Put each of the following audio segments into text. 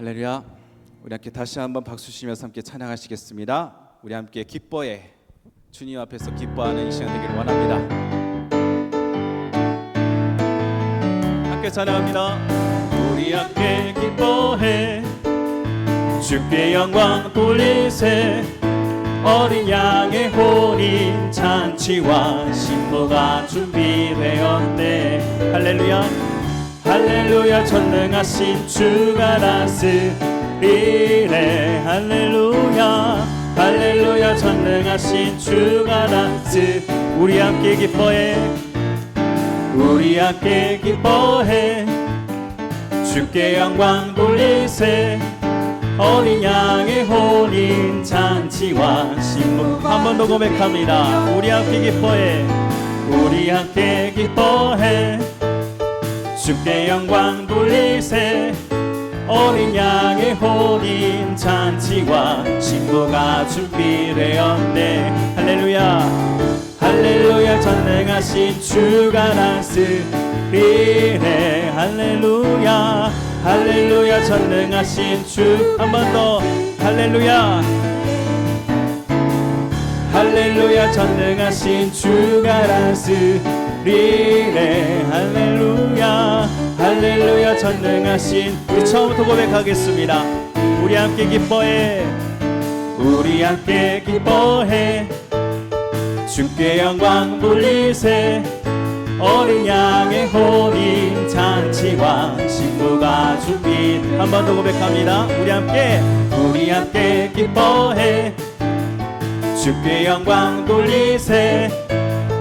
할렐루야. 우리 함께 다시 한번 박수 치면서 함께 찬양하시겠습니다. 우리 함께 기뻐해, 주님 앞에서 기뻐하는 이 시간 되기를 원합니다. 함께 찬양합니다. 우리 함께 기뻐해, 주께 영광 돌리세. 어린 양의 혼인 잔치와 신부가 준비되었네. 할렐루야. 할렐루야. 전능하신 주가 다스리네. 할렐루야. 할렐루야. 전능하신 주가 다스. 우리 함께 기뻐해, 우리 함께 기뻐해, 주께 영광 돌리세. 어린 양의 혼인 잔치와 신부. 한 번 더 고백합니다. 우리 함께 기뻐해, 우리 함께 기뻐해, 주께 영광 돌리세. 어린 양의 혼인 잔치와 신부가 준비되었네. 할렐루야. 할렐루야. 전능하신 주가 다스리네. 할렐루야. 할렐루야. 전능하신 주. 한 번 더. 할렐루야. 할렐루야. 전능하신 주가 다스리네. 할렐루야. 할렐루야. 전능하신. 우리 처음부터 고백하겠습니다. 우리 함께 기뻐해, 우리 함께 기뻐해, 주께 영광 돌리세. 어린 양의 혼인 잔치와 신부가 준비. 한 번 더 고백합니다. 우리 함께 기뻐해, 주께 영광 돌리세.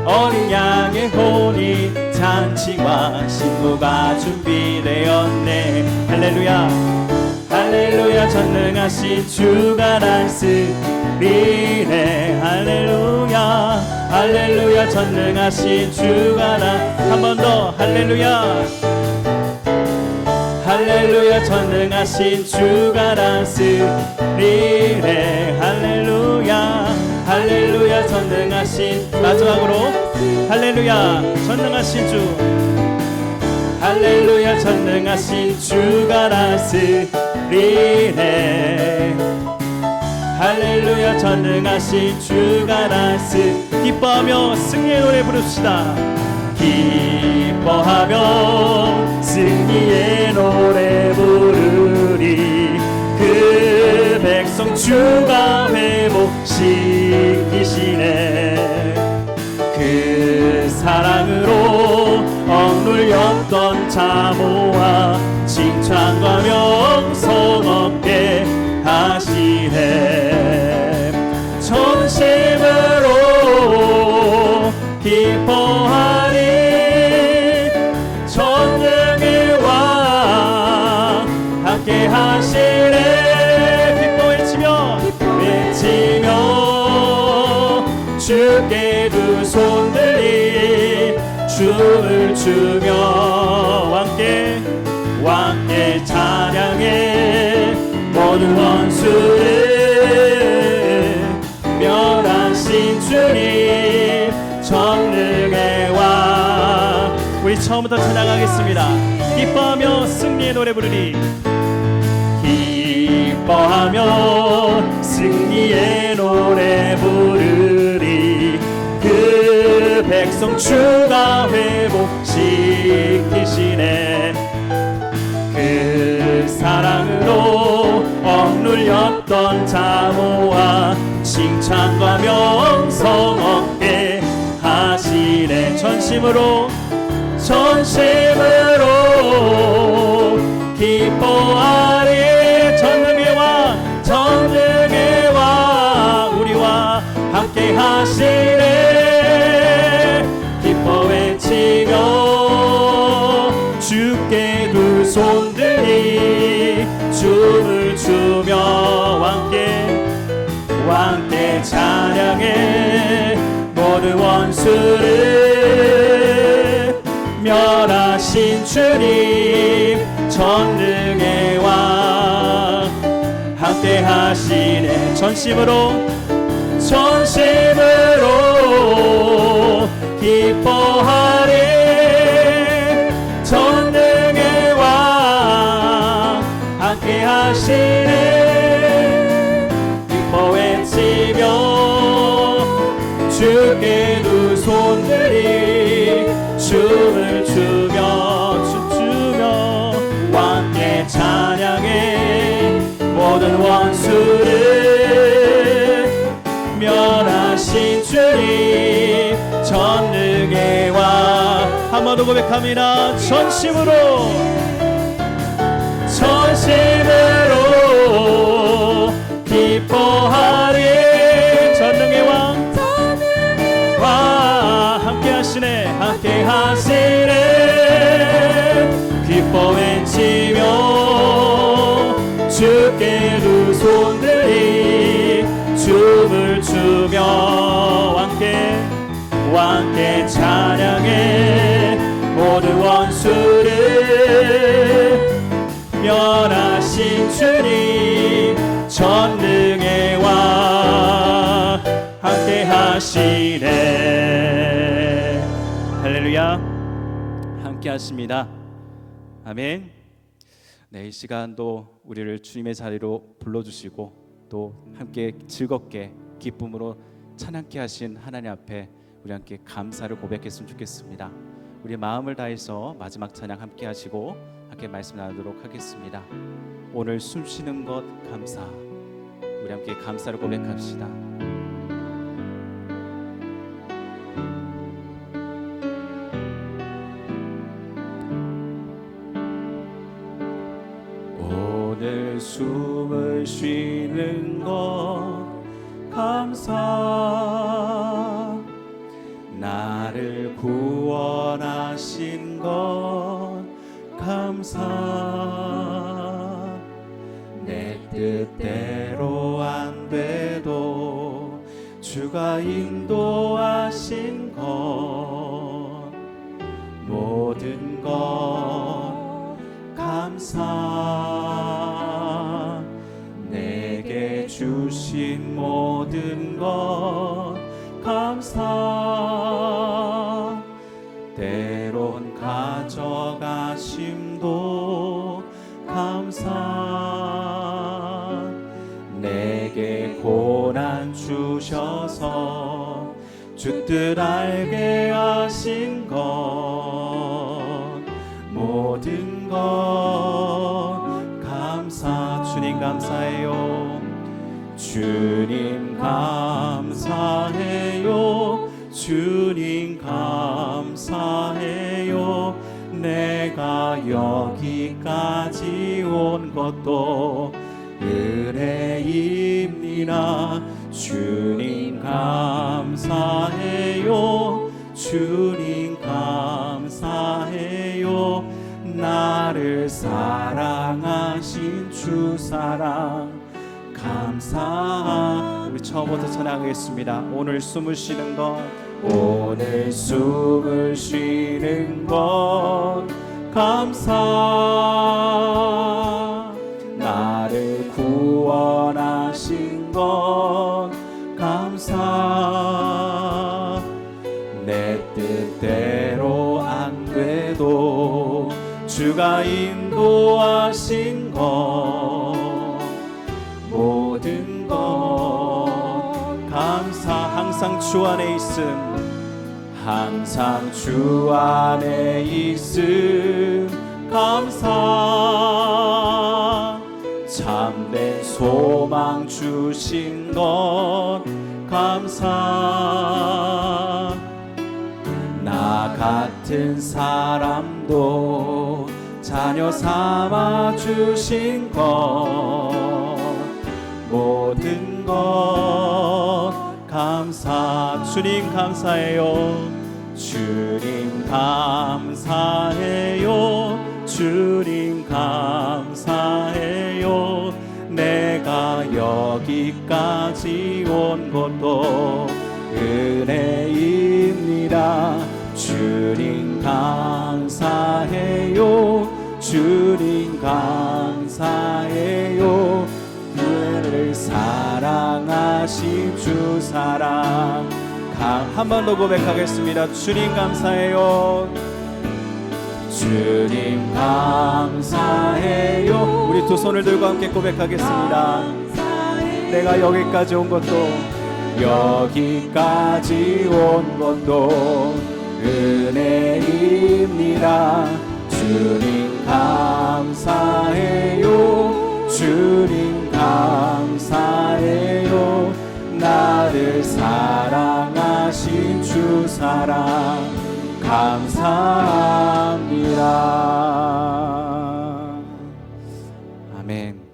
어린 양의 혼인 잔치와 신부가 준비되었네. 할렐루야. 할렐루야. 전능하신 주가 다스리네. 할렐루야. 할렐루야. 전능하신 주가 한 번 더. 할렐루야. 할렐루야. 전능하신 주가 다스리네. 할렐루야. 할렐루야. 전능하신. 마지막으로 할렐루야. 전능하신 주. 할렐루야. 전능하신 주가 다스리네. 할렐루야. 전능하신 주가 다스. 기뻐하며 승리의 노래 부릅시다. 기뻐하며 승리의 노래 부르리. 그 백성 주가 회복시키시네. 그 사랑으로 억눌렸던 자모아 칭찬과 명성 얻게 하시네. 전심으로 기뻐하리. 전능의 왕 함께 하시네. 기뻐 외치며 주께 두 손 들이 춤을 추며 왕께 찬양해. 모든 원수를 멸하신 주님, 전능의 왕. 우리 처음부터 찬양하겠습니다. 기뻐하며 승리의 노래 부르리. 기뻐하며 승리의 노래 부르리. 그 백성 주가 회복시키시네. 그 사랑으로 억눌렸던 자모아 칭찬과 명성 얻게 하시네. 전심으로 기뻐하리. 전능의 왕 우리와 함께 하시네. 기뻐 외치며 주께 두 손 들이 춤을 추며 왕께 찬양해. 모든 원수를 멸하신 주님, 전능의 왕 함께 하시네. 전심으로 기뻐하리. 전능의 왕 함께 하시네. 하시네. 기뻐 외치며 주께 두 손들이 춤을 추며 춤추며 함께 찬양해. 모든 원수를 멸하신 주님 전능의 왕. 한 번 더 고백합니다. 전심으로 기뻐하리. 전능의 왕 함께 하시네. 함께 하시네. 기뻐 외치며 주께 두 손들이 춤을 추며 왕께 찬양해. 모든 원수를 멸하신 주님 전능의 왕 함께 하시네. 할렐루야. 함께 하십니다. 아멘. 네, 이 시간도 우리를 주님의 자리로 불러주시고 또 함께 즐겁게 기쁨으로 찬양케 하신 하나님 앞에 우리 함께 감사를 고백했으면 좋겠습니다. 우리 마음을 다해서 마지막 찬양 함께 하시고 함께 말씀 나누도록 하겠습니다. 오늘 숨 쉬는 것 감사. 우리 함께 감사를 고백합시다. 오늘 숨을 쉬는 것 감사. 나를 구원하신 것 감사. 내 뜻대로 안 돼도 주가 인도하신 것 모든 것 감사. 내게 주신 모든 것 감사. 때론 가져가심도 감사. 내게 고난 주셔서 주 뜻 알게 하신 것 모든 것 감사. 주님 감사해요. 주님 감사해요. 주님 감사해요. 내가 여기까지 온 것도 은혜입니다. 주님 감사해요. 주님 감사해요. 나를 사랑하신 주 사랑 감사. 우리 처음부터 찬양하겠습니다. 오늘 숨을 쉬는 것 오늘 숨을 쉬는 것 감사. 나를 구원하신 것 감사. 내 뜻대로 안 돼도 주가 인도하신 것 모든 것 감사. 항상 주 안에 있음. 항상 주 안에 있음 감사. 참된 소망 주신 것 감사. 나 같은 사람도 자녀 삼아 주신 것 모든 것 감사. 주님 감사해요. 주님 감사해요. 주님 감사해요. 내가 여기까지 온 것도 은혜입니다. 주님 감사해요. 주님 감사해요. 그를 사랑하신 주 사랑 한 번 더 고백하겠습니다. 주님 감사해요. 주님 감사해요. 우리 우리 두 손을 들고 함께 고백하겠습니다. 내가 여기까지 온 것도 은혜입니다. 주님 감사해요. 주님 감사해요. 나를 사랑하신 주 사랑 감사합니다. 아멘.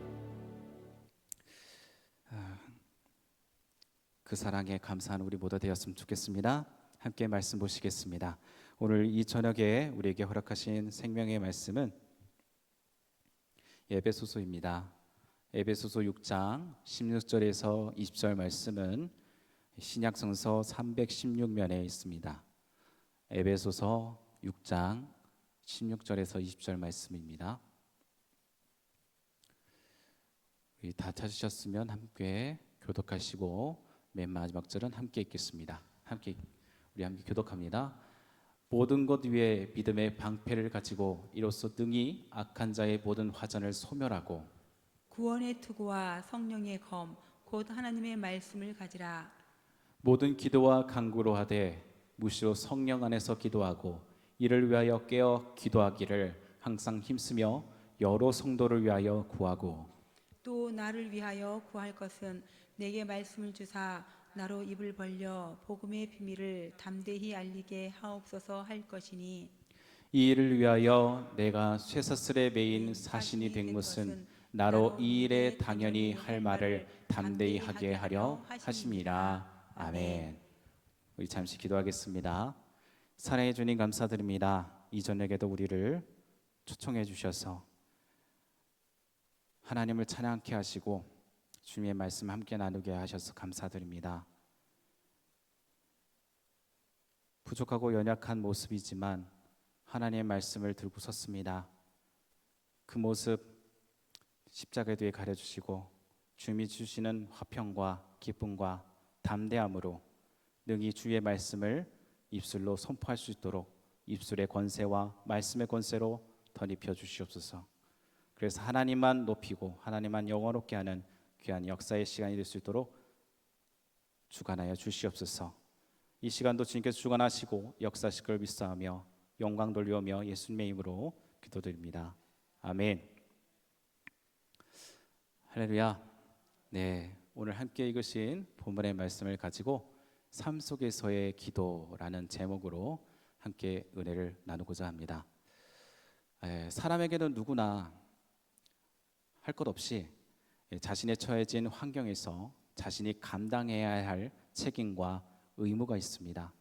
그 사랑에 감사한 우리 모두 되었으면 좋겠습니다. 함께 말씀 보시겠습니다. 오늘 이 저녁에 우리에게 허락하신 생명의 말씀은 에베소서입니다. 에베소서 6장 16절에서 20절 말씀은 신약성서 316면에 있습니다. 에베소서 6장 16절에서 20절 말씀입니다. 우리 다 찾으셨으면 함께 교독하시고 맨 마지막 절은 함께 읽겠습니다. 우리 함께 교독합니다. 모든 것 위에 믿음의 방패를 가지고 이로써 능히 악한 자의 모든 화전을 소멸하고 구원의 투구와 성령의 검 곧 하나님의 말씀을 가지라. 모든 기도와 간구로 하되 무시로 성령 안에서 기도하고 이를 위하여 깨어 기도하기를 항상 힘쓰며 여러 성도를 위하여 구하고 또 나를 위하여 구할 것은 내게 말씀을 주사 나로 입을 벌려 복음의 비밀을 담대히 알리게 하옵소서 할 것이니 이 일을 위하여 내가 쇠사슬에 매인 사신이 된 것은 나로 이 일에 당연히 할 말을 담대히 하게 하려 하심이라. 아멘. 우리 잠시 기도하겠습니다. 사랑해 주님 감사드립니다. 이 저녁에도 우리를 초청해 주셔서 하나님을 찬양케 하시고 주님의 말씀 함께 나누게 하셔서 감사드립니다. 부족하고 연약한 모습이지만 하나님의 말씀을 들고 섰습니다. 그 모습 십자가 뒤에 가려주시고 주님이 주시는 화평과 기쁨과 담대함으로 능히 주의 말씀을 입술로 선포할 수 있도록 입술의 권세와 말씀의 권세로 덧입혀 주시옵소서. 그래서 하나님만 높이고 하나님만 영원롭게 하는 귀한 역사의 시간이 될 수 있도록 주관하여 주시옵소서. 이 시간도 주님께서 주관하시고 역사하실 걸 믿사하며 영광 돌리오며 예수님의 이름으로 기도드립니다. 아멘. 할렐루야. 네, 오늘 함께 읽으신 본문의 말씀을 가지고 삶 속에서의 기도라는 제목으로 함께 은혜를 나누고자 합니다. 사람에게는 누구나 할 것 없이 자신의 처해진 환경에서 자신이 감당해야 할 책임과 의무가 있습니다.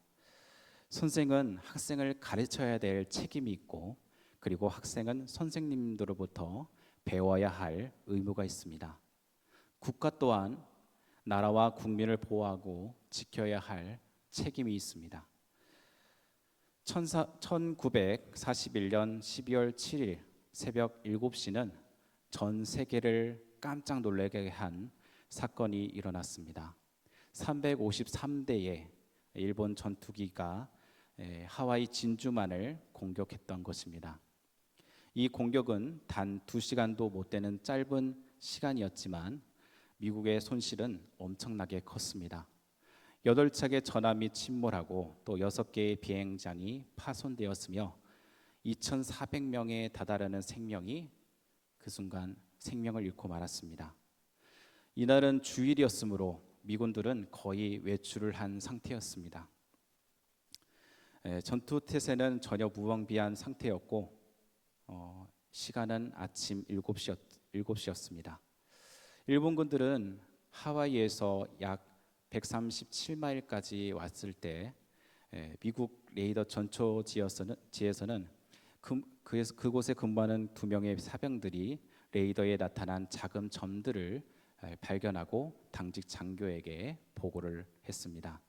선생은 학생을 가르쳐야 될 책임이 있고 그리고 학생은 선생님들로부터 배워야 할 의무가 있습니다. 국가 또한 나라와 국민을 보호하고 지켜야 할 책임이 있습니다. 1941년 12월 7일 새벽 7시는 전 세계를 깜짝 놀라게 한 사건이 일어났습니다. 353대의 일본 전투기가 하와이 진주만을 공격했던 것입니다. 이 공격은 단 2시간도 못 되는 짧은 시간이었지만 미국의 손실은 엄청나게 컸습니다. 8척의 전함이 침몰하고 또 6개의 비행장이 파손되었으며 2,400명에 다다르는 생명이 그 순간 생명을 잃고 말았습니다. 이날은 주일이었으므로 미군들은 거의 외출을 한 상태였습니다. 전투 태세는 전혀 무방비한 상태였고 시간은 아침 7시였습니다. 일본군들은 하와이에서 약 137마일까지 왔을 때 미국 레이더 전초지에서는 그곳에 근무하는 2명의 사병들이 레이더에 나타난 작은 점들을 발견하고 당직 장교에게 보고를 했습니다.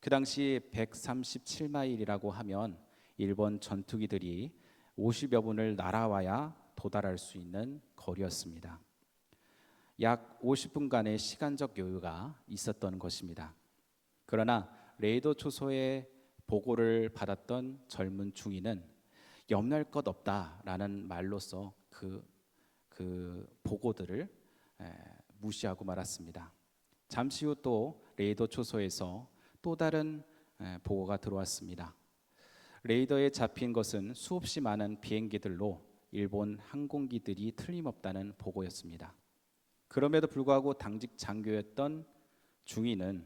그 당시 137마일이라고 하면 일본 전투기들이 50여 분을 날아와야 도달할 수 있는 거리였습니다. 약 50분간의 시간적 여유가 있었던 것입니다. 그러나 레이더 초소의 보고를 받았던 젊은 중위는 염려할 것 없다라는 말로써 그 그 보고들을 무시하고 말았습니다. 잠시 후 또 레이더 초소에서 또 다른 보고가 들어왔습니다. 레이더에 잡힌 것은 수없이 많은 비행기들로 일본 항공기들이 틀림없다는 보고였습니다. 그럼에도 불구하고 당직 장교였던 중위는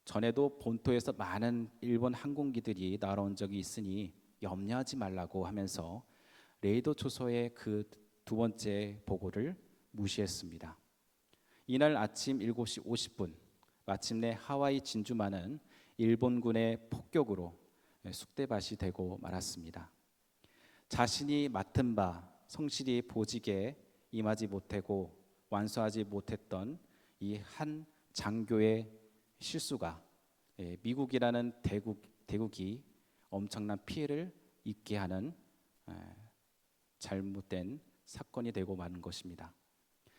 전에도 본토에서 많은 일본 항공기들이 날아온 적이 있으니 염려하지 말라고 하면서 레이더 초소의 그 두 번째 보고를 무시했습니다. 이날 아침 7시 50분 마침내 하와이 진주만은 일본군의 폭격으로 쑥대밭이 되고 말았습니다. 자신이 맡은 바 성실히 보직에 임하지 못하고 완수하지 못했던 이 한 장교의 실수가 미국이라는 대국이 엄청난 피해를 입게 하는 잘못된 사건이 되고 마는 것입니다.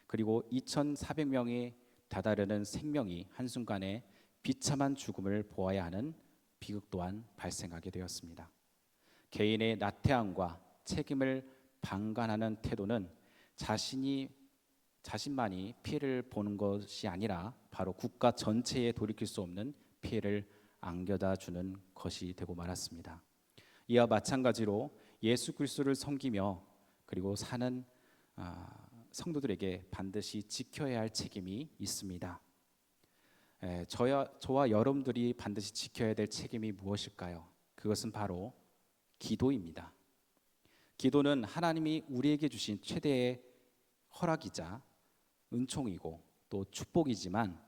그리고 2,400명이 다다르는 생명이 한순간에 비참한 죽음을 보아야 하는 비극 또한 발생하게 되었습니다. 개인의 나태함과 책임을 방관하는 태도는 자신만이 피해를 보는 것이 아니라 바로 국가 전체에 돌이킬 수 없는 피해를 안겨다 주는 것이 되고 말았습니다. 이와 마찬가지로 예수 그리스도를 섬기며 그리고 사는 성도들에게 반드시 지켜야 할 책임이 있습니다. 저와 여러분들이 반드시 지켜야 될 책임이 무엇일까요? 그것은 바로 기도입니다. 기도는 하나님이 우리에게 주신 최대의 허락이자 은총이고 또 축복이지만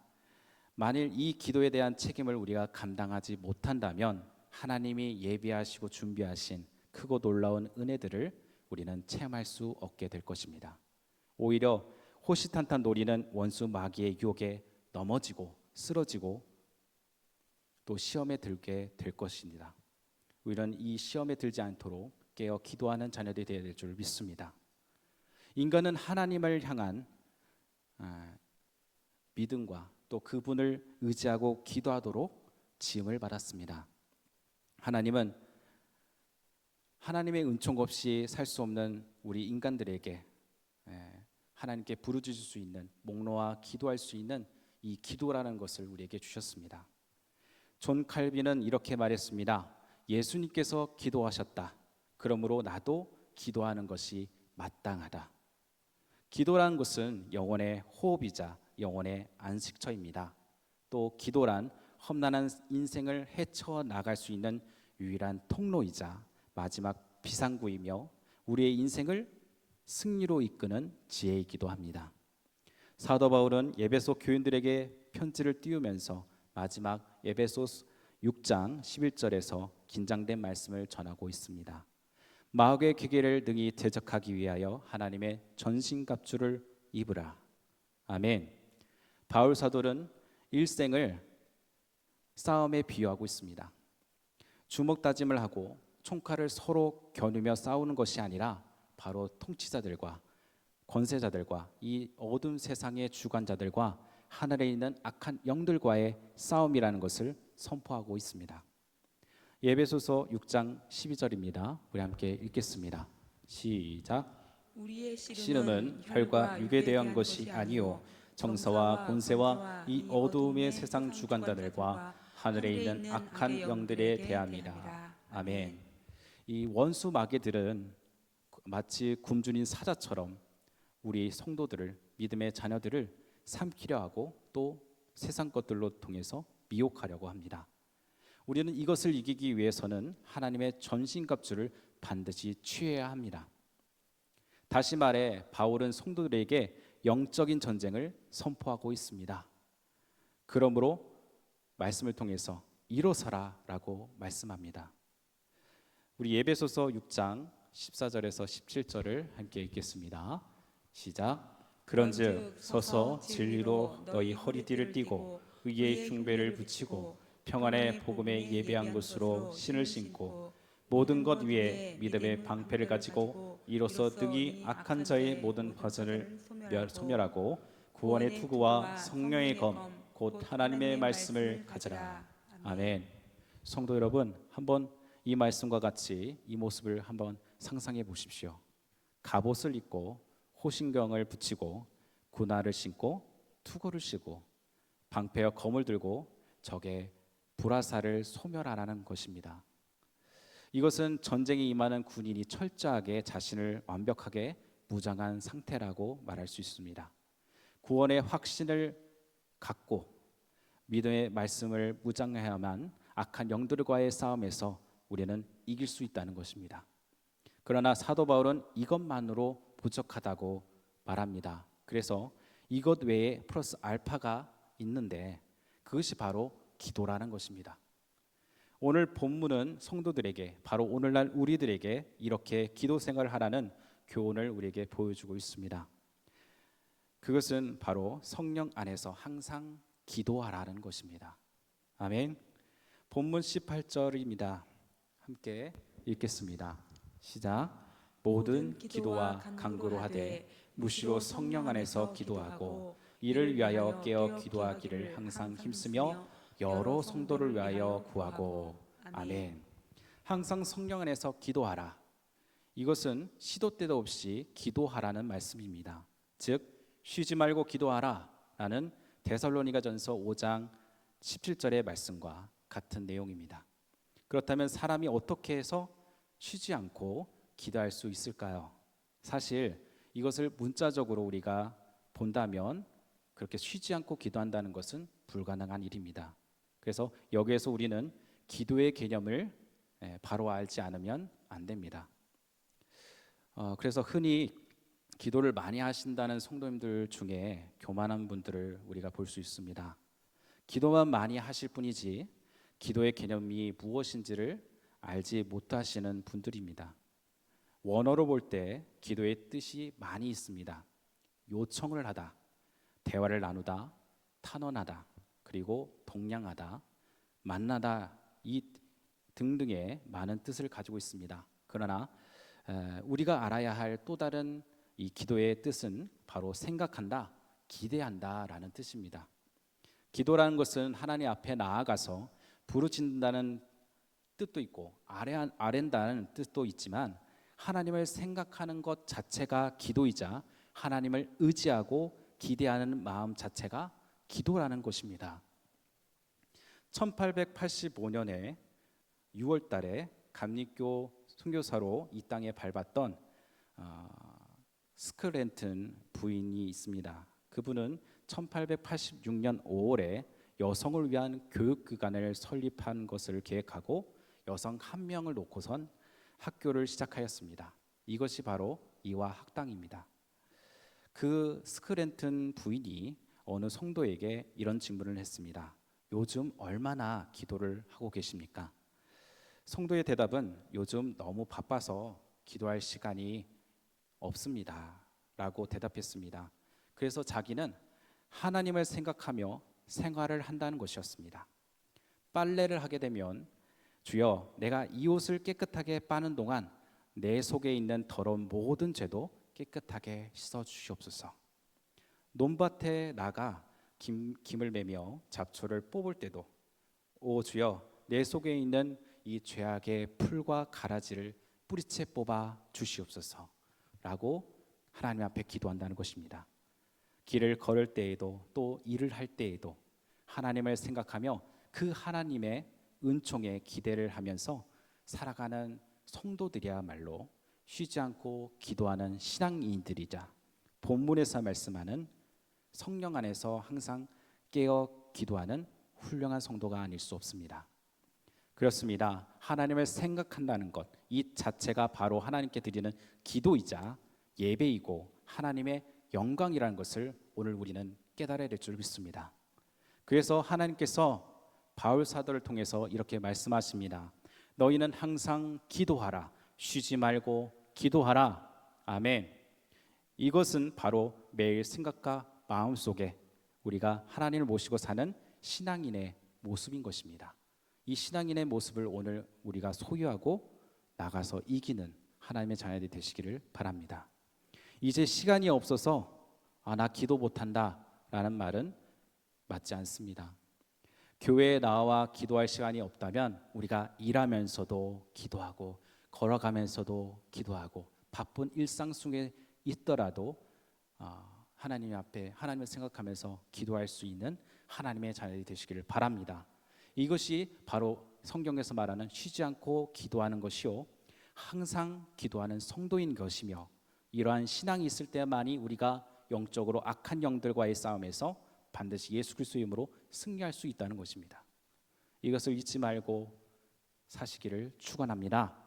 만일 이 기도에 대한 책임을 우리가 감당하지 못한다면 하나님이 예비하시고 준비하신 크고 놀라운 은혜들을 우리는 체험할 수 없게 될 것입니다. 오히려 호시탄탄 노리는 원수 마귀의 유혹에 넘어지고 쓰러지고 또 시험에 들게 될 것입니다. 우리는 이 시험에 들지 않도록 깨어 기도하는 자녀들이 되어야 될 줄 믿습니다. 인간은 하나님을 향한 믿음과 또 그분을 의지하고 기도하도록 지음을 받았습니다. 하나님은 하나님의 은총 없이 살 수 없는 우리 인간들에게 하나님께 부르짖을 수 있는 목놓아 기도할 수 있는 이 기도라는 것을 우리에게 주셨습니다. 존 칼빈은 이렇게 말했습니다. 예수님께서 기도하셨다. 그러므로 나도 기도하는 것이 마땅하다. 기도라는 것은 영혼의 호흡이자 영혼의 안식처입니다. 또 기도란 험난한 인생을 헤쳐나갈 수 있는 유일한 통로이자 마지막 비상구이며 우리의 인생을 승리로 이끄는 지혜이기도 합니다. 사도 바울은 에베소 교인들에게 편지를 띄우면서 마지막 에베소 6장 11절에서 긴장된 말씀을 전하고 있습니다. 마귀의 기계를 능히 대적하기 위하여 하나님의 전신갑주를 입으라. 아멘. 바울 사도는 일생을 싸움에 비유하고 있습니다. 주먹 다짐을 하고 총칼을 서로 겨누며 싸우는 것이 아니라 바로 통치자들과 권세자들과 이 어두운 세상의 주관자들과 하늘에 있는 악한 영들과의 싸움이라는 것을 선포하고 있습니다. 에베소서 6장 12절입니다. 우리 함께 읽겠습니다. 시작. 우리의 씨름은 혈과 육에 대한 것이 아니요 정사와 권세와 이 어두움의 세상 주관자들과 하늘에 있는 악한 영들에 대함이라. 아멘. 이 원수 마귀들은 마치 굶주린 사자처럼 우리 성도들을 믿음의 자녀들을 삼키려 하고 또 세상 것들로 통해서 미혹하려고 합니다. 우리는 이것을 이기기 위해서는 하나님의 전신갑주를 반드시 취해야 합니다. 다시 말해 바울은 성도들에게 영적인 전쟁을 선포하고 있습니다. 그러므로 말씀을 통해서 일어서라라고 말씀합니다. 우리 에베소서 6장 14절에서 17절을 함께 읽겠습니다. 시작. 그런즉 서서 진리로 너희 허리띠를 띠고 의의 흉배를 붙이고 평안의 복음에 예배한 것으로 신을 신고 모든 것 위에 믿음의 방패를 가지고 이로써 등이 악한 자의 모든 화살을 소멸하고 구원의 투구와 성령의 검 곧 하나님의 말씀을 가져라. 아멘. 성도 여러분, 한번 이 말씀과 같이 이 모습을 한번 상상해 보십시오. 갑옷을 입고 호신경을 붙이고 군화를 신고 투구를 쓰고 방패와 검을 들고 적의 불화살을 소멸하라는 것입니다. 이것은 전쟁에 임하는 군인이 철저하게 자신을 완벽하게 무장한 상태라고 말할 수 있습니다. 구원의 확신을 갖고 믿음의 말씀을 무장해야만 악한 영들과의 싸움에서 우리는 이길 수 있다는 것입니다. 그러나 사도 바울은 이것만으로 부족하다고 말합니다. 그래서 이것 외에 플러스 알파가 있는데 그것이 바로 기도라는 것입니다. 오늘 본문은 성도들에게, 바로 오늘날 우리들에게 이렇게 기도 생활을 하라는 교훈을 우리에게 보여주고 있습니다. 그것은 바로 성령 안에서 항상 기도하라는 것입니다. 아멘. 본문 18절입니다. 함께 읽겠습니다. 시작. 모든 기도와 간구로 하되 무시로 성령 안에서 기도하고 이를 위하여 깨어 기도하기를 항상 힘쓰며 여러 성도를 위하여 구하고. 아멘. 항상 성령 안에서 기도하라. 이것은 시도 때도 없이 기도하라는 말씀입니다. 즉 쉬지 말고 기도하라 라는 데살로니가전서 5장 17절의 말씀과 같은 내용입니다. 그렇다면 사람이 어떻게 해서 쉬지 않고 기도할 수 있을까요? 사실 이것을 문자적으로 우리가 본다면 그렇게 쉬지 않고 기도한다는 것은 불가능한 일입니다. 그래서 여기에서 우리는 기도의 개념을 바로 알지 않으면 안 됩니다. 그래서 흔히 기도를 많이 하신다는 성도님들 중에 교만한 분들을 우리가 볼 수 있습니다. 기도만 많이 하실 뿐이지 기도의 개념이 무엇인지를 알지 못하시는 분들입니다. 원어로 볼 때 기도의 뜻이 많이 있습니다. 요청을 하다, 대화를 나누다, 탄원하다, 그리고 동냥하다, 만나다 이 등등의 많은 뜻을 가지고 있습니다. 그러나 우리가 알아야 할 또 다른 이 기도의 뜻은 바로 생각한다, 기대한다라는 뜻입니다. 기도라는 것은 하나님 앞에 나아가서 부르짖는다는 뜻도 있고 아랜다는 뜻도 있지만 하나님을 생각하는 것 자체가 기도이자 하나님을 의지하고 기대하는 마음 자체가 기도라는 것입니다. 1885년에 6월 달에 감리교 선교사로 이 땅에 밟았던 스크랜튼 부인이 있습니다. 그분은 1886년 5월에 여성을 위한 교육기관을 설립한 것을 계획하고 여성 한 명을 놓고선 학교를 시작하였습니다. 이것이 바로 이화 학당입니다. 그 스크랜튼 부인이 어느 성도에게 이런 질문을 했습니다. 요즘 얼마나 기도를 하고 계십니까? 성도의 대답은 요즘 너무 바빠서 기도할 시간이 없습니다 라고 대답했습니다. 그래서 자기는 하나님을 생각하며 생활을 한다는 것이었습니다. 빨래를 하게 되면 주여 내가 이 옷을 깨끗하게 빠는 동안 내 속에 있는 더러운 모든 죄도 깨끗하게 씻어 주시옵소서. 논밭에 나가 김을 매며 잡초를 뽑을 때도 오 주여 내 속에 있는 이 죄악의 풀과 가라지를 뿌리채 뽑아 주시옵소서 라고 하나님 앞에 기도한다는 것입니다. 길을 걸을 때에도 또 일을 할 때에도 하나님을 생각하며 그 하나님의 은총에 기대를 하면서 살아가는 성도들이야말로 쉬지 않고 기도하는 신앙인들이자 본문에서 말씀하는 성령 안에서 항상 깨어 기도하는 훌륭한 성도가 아닐 수 없습니다. 그렇습니다. 하나님을 생각한다는 것, 이 자체가 바로 하나님께 드리는 기도이자 예배이고 하나님의 영광이라는 것을 오늘 우리는 깨달아야 될 줄 믿습니다. 그래서 하나님께서 바울 사도를 통해서 이렇게 말씀하십니다. 너희는 항상 기도하라. 쉬지 말고 기도하라. 아멘. 이것은 바로 매일 생각과 마음속에 우리가 하나님을 모시고 사는 신앙인의 모습인 것입니다. 이 신앙인의 모습을 오늘 우리가 소유하고 나가서 이기는 하나님의 자녀들이 되시기를 바랍니다. 이제 시간이 없어서 나 기도 못한다 라는 말은 맞지 않습니다. 교회에 나와 기도할 시간이 없다면 우리가 일하면서도 기도하고 걸어가면서도 기도하고 바쁜 일상 속에 있더라도 하나님 앞에 하나님을 생각하면서 기도할 수 있는 하나님의 자녀들이 되시기를 바랍니다. 이것이 바로 성경에서 말하는 쉬지 않고 기도하는 것이요 항상 기도하는 성도인 것이며, 이러한 신앙이 있을 때만이 우리가 영적으로 악한 영들과의 싸움에서 반드시 예수 그리스도의 이름으로 승리할 수 있다는 것입니다. 이것을 잊지 말고 사시기를 축원합니다.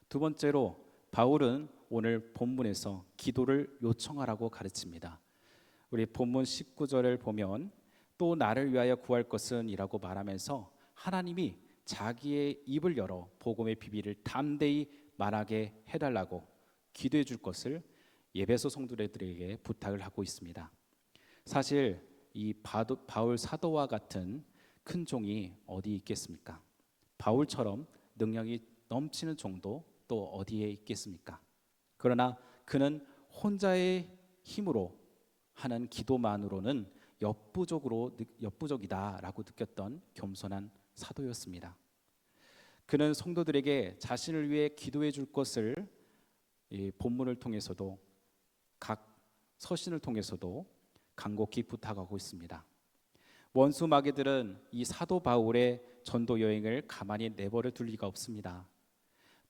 두 번째로 바울은 오늘 본문에서 기도를 요청하라고 가르칩니다. 우리 본문 19절을 보면 또 나를 위하여 구할 것은 이라고 말하면서 하나님이 자기의 입을 열어 복음의 비밀을 담대히 말하게 해달라고 기도해 줄 것을 에베소 성도들에게 부탁을 하고 있습니다. 사실 이 바울 사도와 같은 큰 종이 어디 있겠습니까? 바울처럼 능력이 넘치는 종도 또 어디에 있겠습니까? 그러나 그는 혼자의 힘으로 하는 기도만으로는 역부족이다라고 느꼈던 겸손한 사도였습니다. 그는 성도들에게 자신을 위해 기도해 줄 것을 이 본문을 통해서도 각 서신을 통해서도 간곡히 부탁하고 있습니다. 원수 마귀들은 이 사도 바울의 전도 여행을 가만히 내버려 둘 리가 없습니다.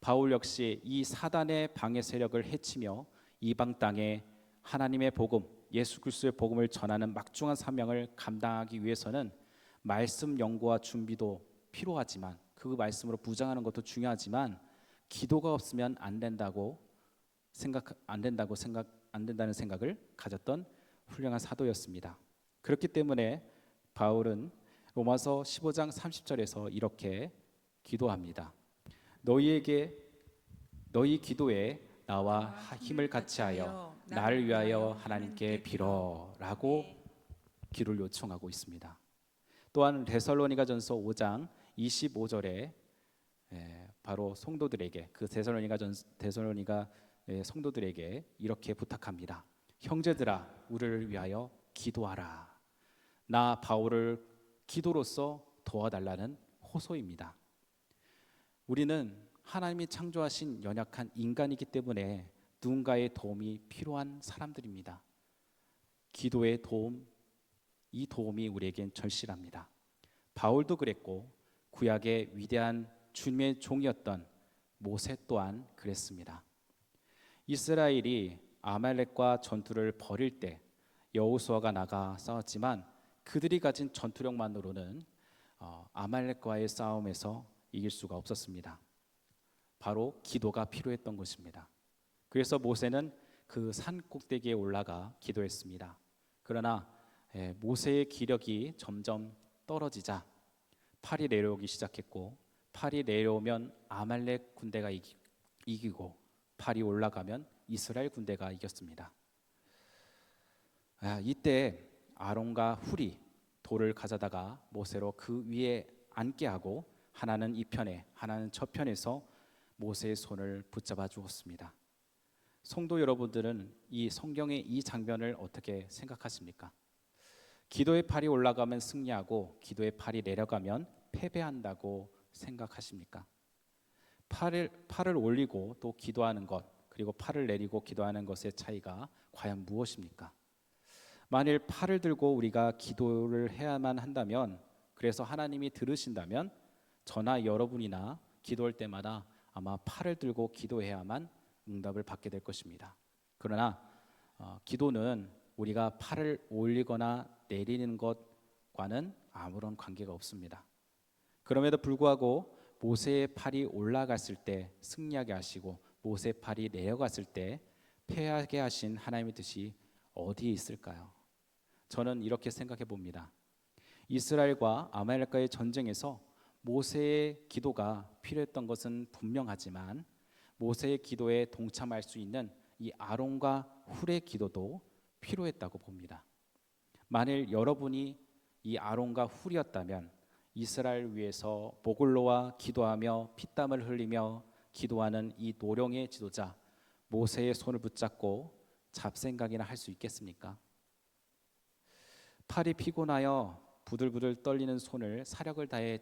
바울 역시 이 사단의 방해 세력을 해치며 이방 땅에 하나님의 복음, 예수 그리스도의 복음을 전하는 막중한 사명을 감당하기 위해서는 말씀 연구와 준비도 필요하지만, 그 말씀으로 부장하는 것도 중요하지만 기도가 없으면 안 된다는 생각을 가졌던 훌륭한 사도였습니다. 그렇기 때문에 바울은 로마서 15장 30절에서 이렇게 기도합니다. 너희 기도에 나와 힘을 같이하여 나를 위하여 하나님께 빌어라고 기도를 요청하고 있습니다. 또한 데살로니가전서 5장 25절에 바로 성도들에게, 그 데살로니가 성도들에게 이렇게 부탁합니다. 형제들아, 우리를 위하여 기도하라. 나 바울을 기도로서 도와달라는 호소입니다. 우리는 하나님이 창조하신 연약한 인간이기 때문에 누군가의 도움이 필요한 사람들입니다. 기도의 도움, 이 도움이 우리에겐 절실합니다. 바울도 그랬고 구약의 위대한 주님의 종이었던 모세 또한 그랬습니다. 이스라엘이 아말렉과 전투를 벌일 때 여호수아가 나가 싸웠지만 그들이 가진 전투력만으로는 아말렉과의 싸움에서 이길 수가 없었습니다. 바로 기도가 필요했던 것입니다. 그래서 모세는 그 산 꼭대기에 올라가 기도했습니다. 그러나 모세의 기력이 점점 떨어지자 팔이 내려오기 시작했고, 팔이 내려오면 아말렉 군대가 이기고 팔이 올라가면 이스라엘 군대가 이겼습니다. 이때 아론과 훌이 돌을 가져다가 모세로 그 위에 앉게 하고 하나는 이 편에 하나는 저 편에서 모세의 손을 붙잡아 주었습니다. 성도 여러분들은 이 성경의 이 장면을 어떻게 생각하십니까? 기도의 팔이 올라가면 승리하고 기도의 팔이 내려가면 패배한다고 생각하십니까? 팔을 올리고 또 기도하는 것, 그리고 팔을 내리고 기도하는 것의 차이가 과연 무엇입니까? 만일 팔을 들고 우리가 기도를 해야만 한다면, 그래서 하나님이 들으신다면 저나 여러분이나 기도할 때마다 아마 팔을 들고 기도해야만 응답을 받게 될 것입니다. 그러나 기도는 우리가 팔을 올리거나 내리는 것과는 아무런 관계가 없습니다. 그럼에도 불구하고 모세의 팔이 올라갔을 때 승리하게 하시고 모세의 팔이 내려갔을 때 패하게 하신 하나님의 뜻이 어디에 있을까요? 저는 이렇게 생각해 봅니다. 이스라엘과 아말렉과의 전쟁에서 모세의 기도가 필요했던 것은 분명하지만 모세의 기도에 동참할 수 있는 이 아론과 훌의 기도도 필요했다고 봅니다. 만일 여러분이 이 아론과 훌이었다면 이스라엘 위해서 목을 놓아 기도하며 피땀을 흘리며 기도하는 이 노령의 지도자 모세의 손을 붙잡고 잡생각이나 할 수 있겠습니까? 팔이 피곤하여 부들부들 떨리는 손을 사력을 다해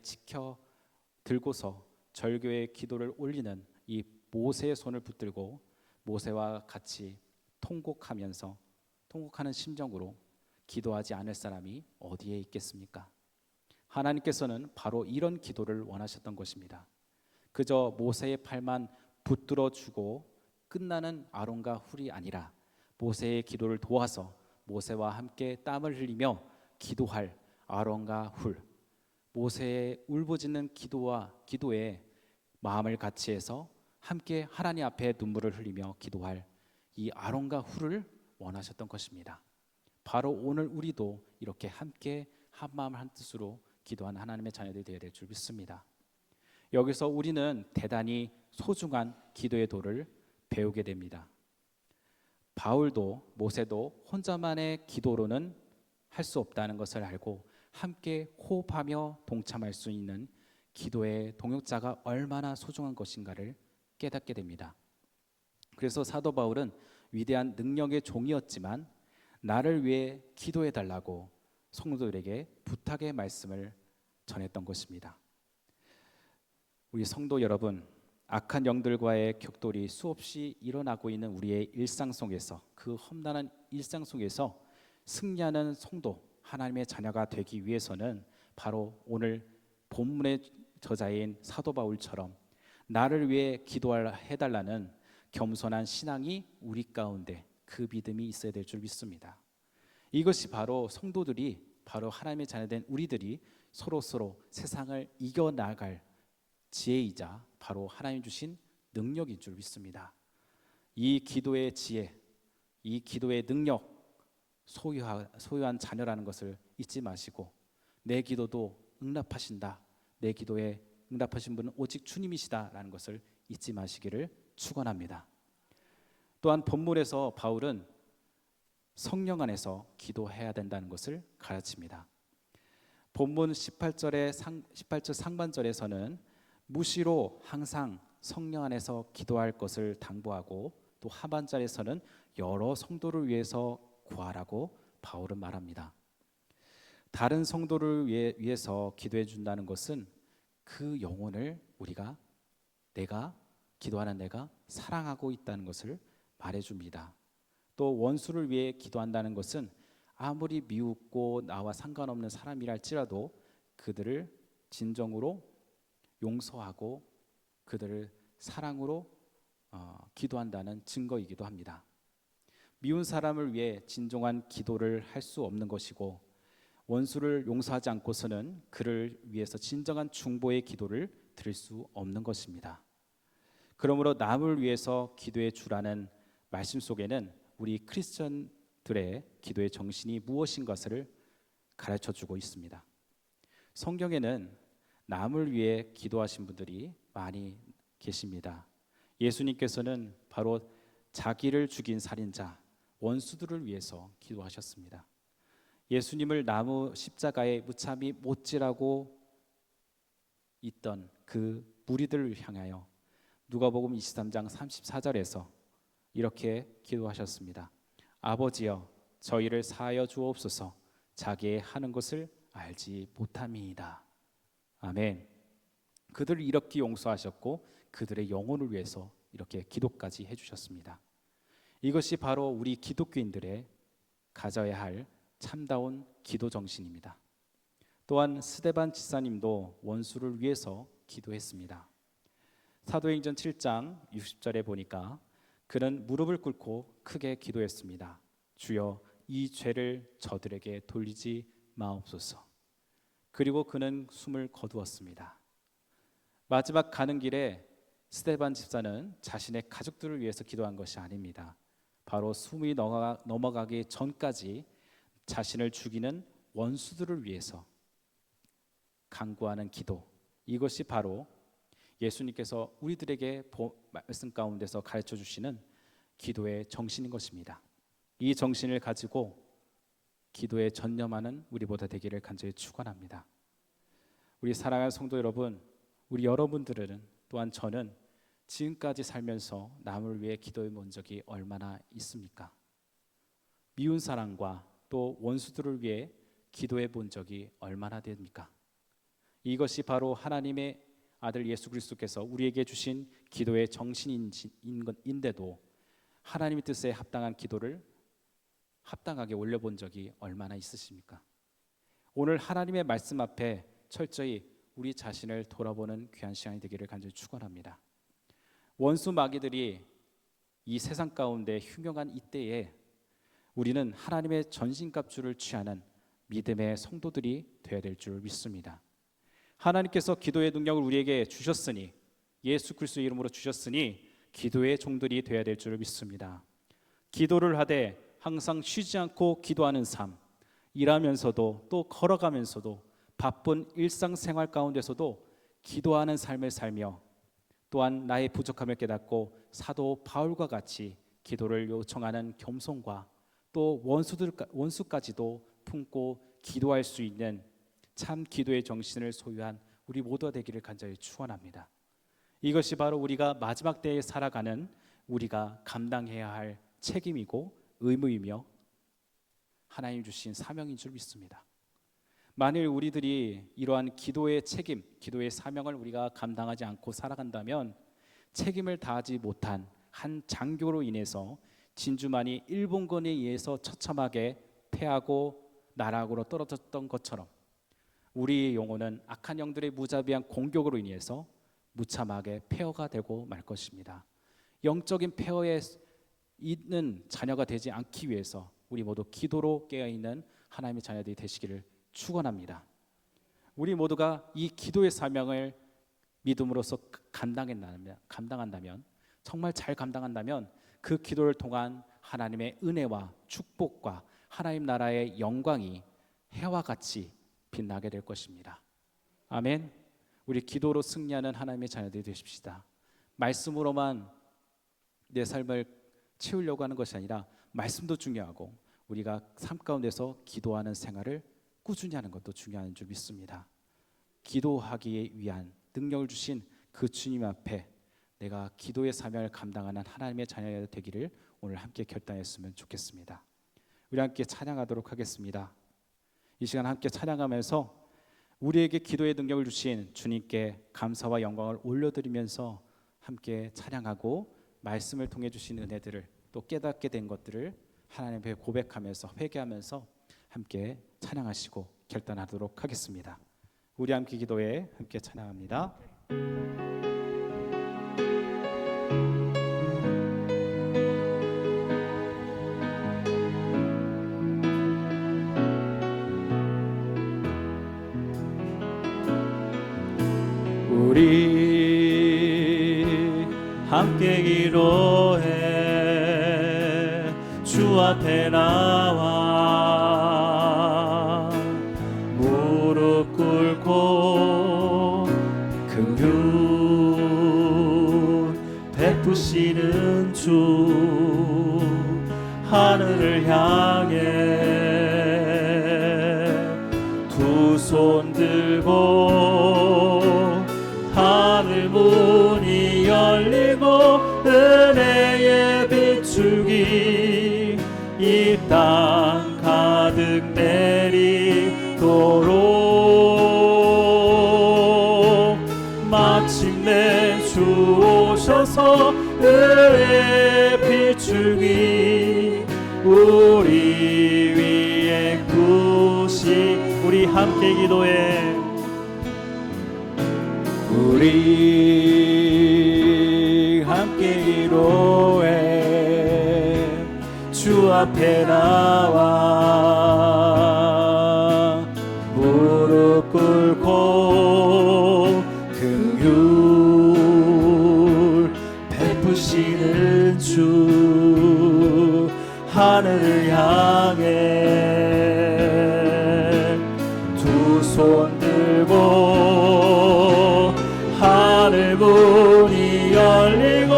들고서 절교의 기도를 올리는 이 모세의 손을 붙들고 모세와 같이 통곡하는 심정으로 기도하지 않을 사람이 어디에 있겠습니까? 하나님께서는 바로 이런 기도를 원하셨던 것입니다. 그저 모세의 팔만 붙들어 주고 끝나는 아론과 훌이 아니라 모세의 기도를 도와서 모세와 함께 땀을 흘리며 기도할 아론과 훌, 모세의 울부짖는 기도에 마음을 같이 해서 함께 하나님 앞에 눈물을 흘리며 기도할 이 아론과 훌을 원하셨던 것입니다. 바로 오늘 우리도 이렇게 함께 한 마음 한 뜻으로 기도하는 하나님의 자녀들이 되어야 될 줄 믿습니다. 여기서 우리는 대단히 소중한 기도의 도를 배우게 됩니다. 바울도 모세도 혼자만의 기도로는 할 수 없다는 것을 알고 함께 호흡하며 동참할 수 있는 기도의 동역자가 얼마나 소중한 것인가를 깨닫게 됩니다. 그래서 사도 바울은 위대한 능력의 종이었지만 나를 위해 기도해 달라고 성도들에게 부탁의 말씀을 전했던 것입니다. 우리 성도 여러분, 악한 영들과의 격돌이 수없이 일어나고 있는 우리의 일상 속에서, 그 험난한 일상 속에서 승리하는 성도, 하나님의 자녀가 되기 위해서는 바로 오늘 본문의 저자인 사도 바울처럼 나를 위해 기도해달라는 겸손한 신앙이 우리 가운데, 그 믿음이 있어야 될 줄 믿습니다. 이것이 바로 성도들이, 바로 하나님의 자녀된 우리들이 서로 세상을 이겨나갈 지혜이자 바로 하나님 주신 능력인 줄 믿습니다. 이 기도의 지혜, 이 기도의 능력, 소유한 자녀라는 것을 잊지 마시고 내 기도도 응답하신다, 내 기도에 응답하신 분은 오직 주님이시다라는 것을 잊지 마시기를 축원합니다. 또한 본문에서 바울은 성령 안에서 기도해야 된다는 것을 가르칩니다. 본문 18절 상반절에서는 무시로 항상 성령 안에서 기도할 것을 당부하고, 또 하반절에서는 여러 성도를 위해서 구하라고 바울은 말합니다. 다른 성도를 위해서 기도해 준다는 것은 그 영혼을 내가 기도하는 내가 사랑하고 있다는 것을 말해줍니다. 또 원수를 위해 기도한다는 것은 아무리 미웃고 나와 상관없는 사람이랄지라도 그들을 진정으로 용서하고 그들을 사랑으로 기도한다는 증거이기도 합니다. 미운 사람을 위해 진정한 기도를 할 수 없는 것이고, 원수를 용서하지 않고서는 그를 위해서 진정한 중보의 기도를 드릴 수 없는 것입니다. 그러므로 남을 위해서 기도해 주라는 말씀 속에는 우리 크리스천들의 기도의 정신이 무엇인 것을 가르쳐 주고 있습니다. 성경에는 남을 위해 기도하신 분들이 많이 계십니다. 예수님께서는 바로 자기를 죽인 살인자, 원수들을 위해서 기도하셨습니다. 예수님을 나무 십자가에 무참히 못지라고 있던 그 무리들을 향하여 누가복음 23장 34절에서 이렇게 기도하셨습니다. 아버지여, 저희를 사하여 주옵소서. 자기의 하는 것을 알지 못함이니이다. 아멘. 그들을 이렇게 용서하셨고 그들의 영혼을 위해서 이렇게 기도까지 해주셨습니다. 이것이 바로 우리 기독교인들의 가져야 할 참다운 기도 정신입니다. 또한 스데반 집사님도 원수를 위해서 기도했습니다. 사도행전 7장 60절에 보니까 그는 무릎을 꿇고 크게 기도했습니다. 주여, 이 죄를 저들에게 돌리지 마옵소서. 그리고 그는 숨을 거두었습니다. 마지막 가는 길에 스데반 집사는 자신의 가족들을 위해서 기도한 것이 아닙니다. 바로 숨이 넘어가기 전까지 자신을 죽이는 원수들을 위해서 간구하는 기도, 이것이 바로 예수님께서 우리들에게 말씀 가운데서 가르쳐 주시는 기도의 정신인 것입니다. 이 정신을 가지고 기도에 전념하는 우리보다 되기를 간절히 축원합니다. 우리 사랑하는 성도 여러분, 우리 여러분들은, 또한 저는 지금까지 살면서 남을 위해 기도해 본 적이 얼마나 있습니까? 미운 사람과 또 원수들을 위해 기도해 본 적이 얼마나 됩니까? 이것이 바로 하나님의 아들 예수 그리스도께서 우리에게 주신 기도의 정신인데도 하나님의 뜻에 합당한 기도를 합당하게 올려본 적이 얼마나 있으십니까? 오늘 하나님의 말씀 앞에 철저히 우리 자신을 돌아보는 귀한 시간이 되기를 간절히 축원합니다. 원수 마귀들이 이 세상 가운데 흉흉한 이때에 우리는 하나님의 전신갑주를 취하는 믿음의 성도들이 되어야 될 줄 믿습니다. 하나님께서 기도의 능력을 우리에게 주셨으니, 예수 그리스도의 이름으로 주셨으니 기도의 종들이 되어야 될 줄 믿습니다. 기도를 하되 항상 쉬지 않고 기도하는 삶, 일하면서도 또 걸어가면서도 바쁜 일상생활 가운데서도 기도하는 삶을 살며, 또한 나의 부족함을 깨닫고 사도 바울과 같이 기도를 요청하는 겸손과 또 원수까지도 품고 기도할 수 있는 참 기도의 정신을 소유한 우리 모두가 되기를 간절히 축원합니다. 이것이 바로 우리가 마지막 때에 살아가는 우리가 감당해야 할 책임이고 의무이며 하나님 주신 사명인 줄 믿습니다. 만일 우리들이 이러한 기도의 책임, 기도의 사명을 우리가 감당하지 않고 살아간다면 책임을 다하지 못한 한 장교로 인해서 진주만이 일본군에 의해서 처참하게 패하고 나락으로 떨어졌던 것처럼 우리의 영혼은 악한 영들의 무자비한 공격으로 인해서 무참하게 폐허가 되고 말 것입니다. 영적인 폐허에 있는 자녀가 되지 않기 위해서 우리 모두 기도로 깨어있는 하나님의 자녀들이 되시기를 축원합니다. 우리 모두가 이 기도의 사명을 믿음으로써 감당한다면, 정말 잘 감당한다면 그 기도를 통한 하나님의 은혜와 축복과 하나님 나라의 영광이 해와 같이 빛나게 될 것입니다. 아멘. 우리 기도로 승리하는 하나님의 자녀들이 되십시다. 말씀으로만 내 삶을 채우려고 하는 것이 아니라 말씀도 중요하고 우리가 삶 가운데서 기도하는 생활을 꾸준히 하는 것도 중요한 줄 믿습니다. 기도하기 위한 능력을 주신 그 주님 앞에 내가 기도의 사명을 감당하는 하나님의 자녀가 되기를 오늘 함께 결단했으면 좋겠습니다. 우리 함께 찬양하도록 하겠습니다. 이 시간 함께 찬양하면서 우리에게 기도의 능력을 주신 주님께 감사와 영광을 올려드리면서 함께 찬양하고 말씀을 통해 주신 은혜들을 또 깨닫게 된 것들을 하나님 앞에 고백하면서 회개하면서 함께 찬양하시고 결단하도록 하겠습니다. 우리 함께 기도에 함께 찬양합니다. 우리 함께 기도해 주 앞에 나와 무릎 꿇고 긍휼 베푸시는 주 하늘을 향해 두 손 들고 하늘 문이 열리고 은혜의 비추기 이 땅 가득 내리도록 마침내 주 오셔서 은혜의 비추기 우리 위에 부시 우리 함께 기도해 우리 함께 기도해 주 앞에 나와 무릎 꿇고 긍휼 베푸시는 주 하늘을 향해 두 손 들고 하늘 문이 열리고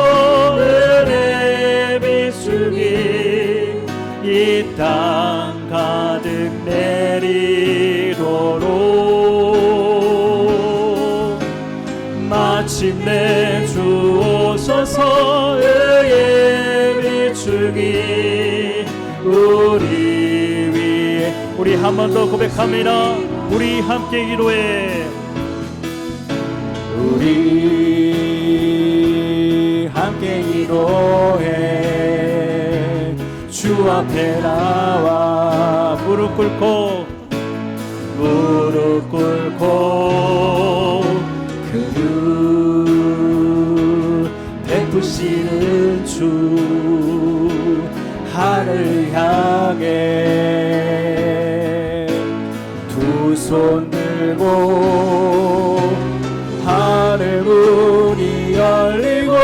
은혜 비추기 이 땅 가득 내리도록 마침내 주 오셔서 은혜 비추기 우리 위에 우리 한 번 더 고백합니다. 우리 함께 기도해 우리 함께 기도해 주 앞에 나와 무릎 꿇고 그를 베푸시는 주 하늘 향해 두 손 들고 하늘 문이 열리고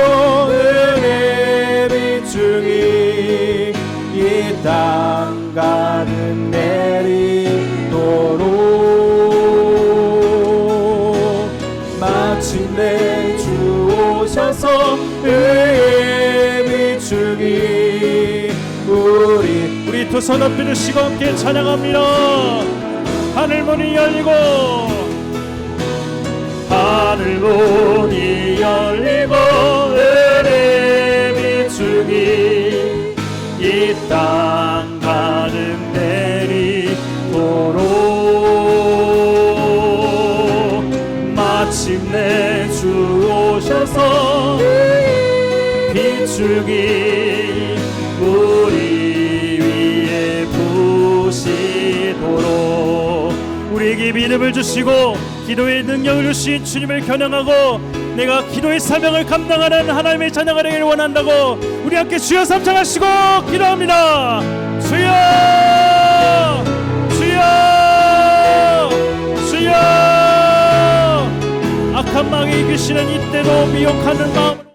은혜 비추기 이 땅 가득 내리도록 마침내 주 오셔서 은혜 비추기 우리 두 손 높이 드시고 함께 찬양합니다. 하늘 문이 열리고 하늘 문이 열리고 은혜 비추기 이 땅 가득 내리도록 마침내 주 오셔서 비추기 우리 위에 부시도록 우리에게 믿음을 주시고 기도의 능력을 주신 주님을 겨냥하고 내가 기도의 사명을 감당하는 하나님의 자녀가 되기를 원한다고 우리 함께 주여 삼창하시고 기도합니다. 주여 주여 주여 악한 마귀의 귀신은 이때도 미혹하는 마음